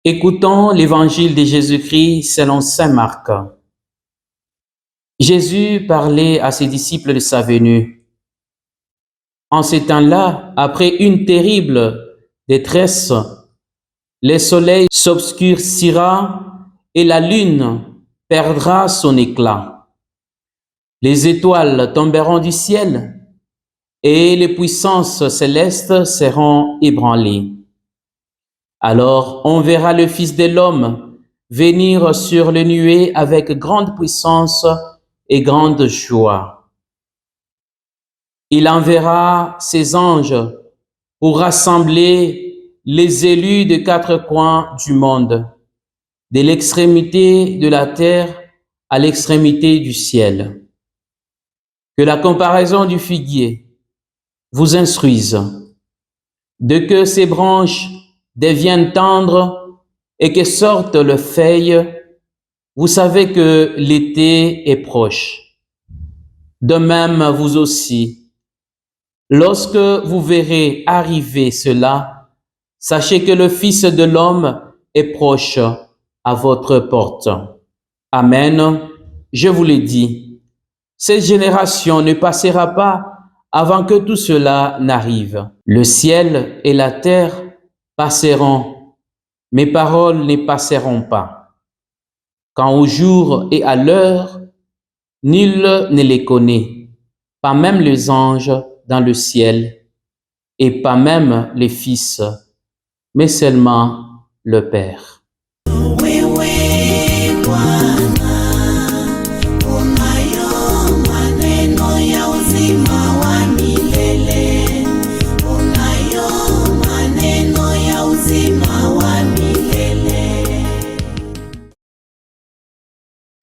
Écoutons l'évangile de Jésus-Christ selon saint Marc. Jésus parlait à ses disciples de sa venue. En ces temps-là, après une terrible détresse, le soleil s'obscurcira et la lune perdra son éclat. Les étoiles tomberont du ciel et les puissances célestes seront ébranlées. Alors on verra le Fils de l'homme venir sur les nuées avec grande puissance et grande joie. Il enverra ses anges pour rassembler les élus des quatre coins du monde, de l'extrémité de la terre à l'extrémité du ciel. Que la comparaison du figuier vous instruise, de que ses branches deviennent tendres et que sortent les feuilles, vous savez que l'été est proche. De même, vous aussi, lorsque vous verrez arriver cela, sachez que le Fils de l'homme est proche à votre porte. Amen. Je vous l'ai dit, cette génération ne passera pas avant que tout cela n'arrive. Le ciel et la terre passeront, mes paroles ne passeront pas. Quand au jour et à l'heure, nul ne les connaît, pas même les anges dans le ciel, et pas même les fils, mais seulement le Père.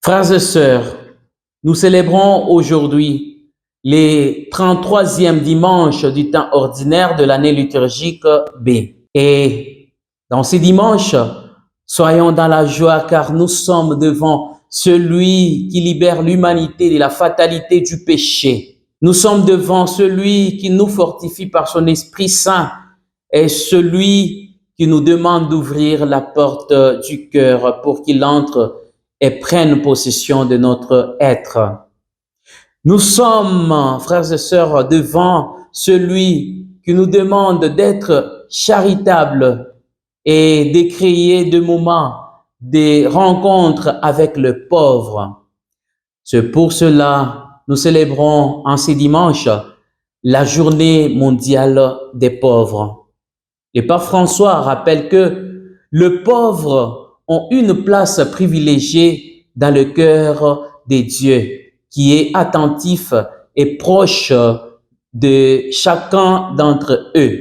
Frères et sœurs, nous célébrons aujourd'hui les 33e dimanches du temps ordinaire de l'année liturgique B. Et dans ces dimanches, soyons dans la joie car nous sommes devant celui qui libère l'humanité de la fatalité du péché. Nous sommes devant celui qui nous fortifie par son Esprit Saint et celui qui nous demande d'ouvrir la porte du cœur pour qu'il entre et prenne possession de notre être. Nous sommes, frères et sœurs, devant celui qui nous demande d'être charitables et de créer des moments, des rencontres avec le pauvre. C'est pour cela nous célébrons en ces dimanches la journée mondiale des pauvres. Le pape François rappelle que le pauvre ont une place privilégiée dans le cœur de Dieu, qui est attentif et proche de chacun d'entre eux.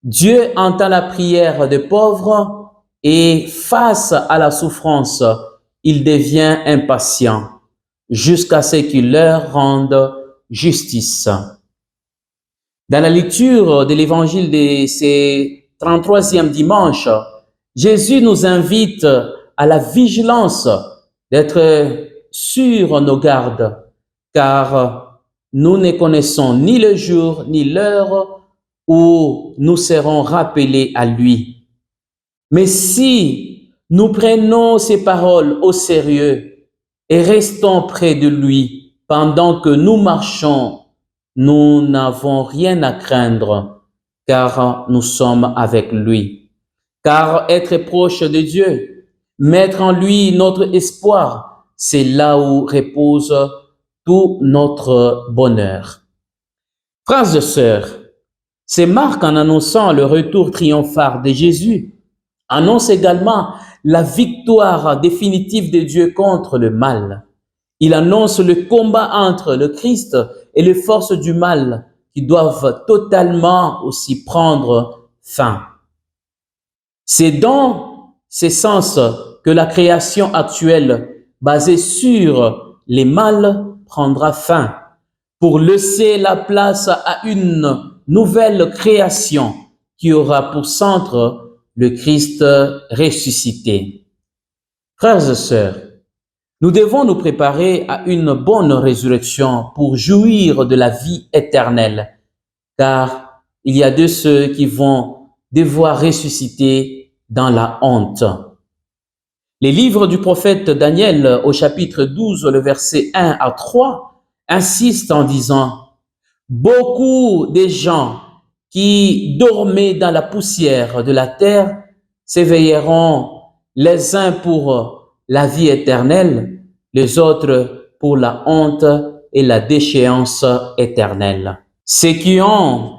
Dieu entend la prière des pauvres et face à la souffrance, il devient impatient jusqu'à ce qu'il leur rende justice. Dans la lecture de l'évangile de ces 33e dimanche, Jésus nous invite à la vigilance, d'être sur nos gardes, car nous ne connaissons ni le jour ni l'heure où nous serons rappelés à lui. Mais si nous prenons ces paroles au sérieux et restons près de lui pendant que nous marchons, nous n'avons rien à craindre, car nous sommes avec lui. Car être proche de Dieu, mettre en lui notre espoir, c'est là où repose tout notre bonheur. Frères et sœurs, c'est Marc, en annonçant le retour triomphal de Jésus, annonce également la victoire définitive de Dieu contre le mal. Il annonce le combat entre le Christ et les forces du mal qui doivent totalement aussi prendre fin. C'est dans ce sens que la création actuelle, basée sur les mâles, prendra fin pour laisser la place à une nouvelle création qui aura pour centre le Christ ressuscité. Frères et sœurs, Nous devons nous préparer à une bonne résurrection pour jouir de la vie éternelle, car il y a de ceux qui vont devoir ressusciter dans la honte. Les livres du prophète Daniel au chapitre 12, le verset 1 à 3, insistent en disant: beaucoup de gens qui dormaient dans la poussière de la terre s'éveilleront, les uns pour la vie éternelle, les autres pour la honte et la déchéance éternelle. Ceux qui ont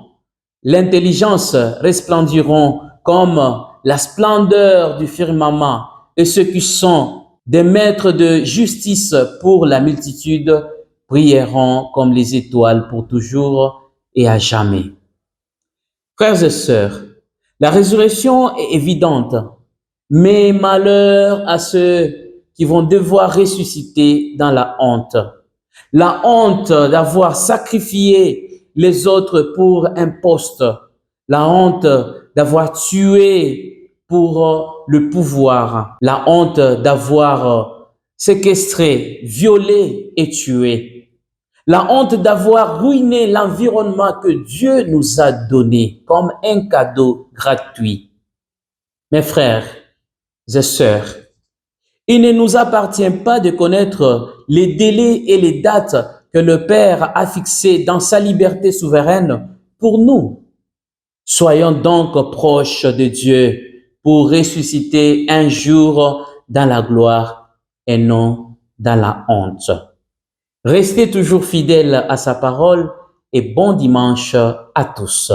l'intelligence resplendiront comme la splendeur du firmament, et ceux qui sont des maîtres de justice pour la multitude brilleront comme les étoiles pour toujours et à jamais. Frères et sœurs, la résurrection est évidente, mais malheur à ceux qui vont devoir ressusciter dans la honte. La honte d'avoir sacrifié les autres pour un poste. La honte d'avoir tué pour le pouvoir. La honte d'avoir séquestré, violé et tué. La honte d'avoir ruiné l'environnement que Dieu nous a donné comme un cadeau gratuit. Mes frères et sœurs, il ne nous appartient pas de connaître les délais et les dates que le Père a fixés dans sa liberté souveraine pour nous. Soyons donc proches de Dieu pour ressusciter un jour dans la gloire et non dans la honte. Restez toujours fidèles à sa parole et bon dimanche à tous.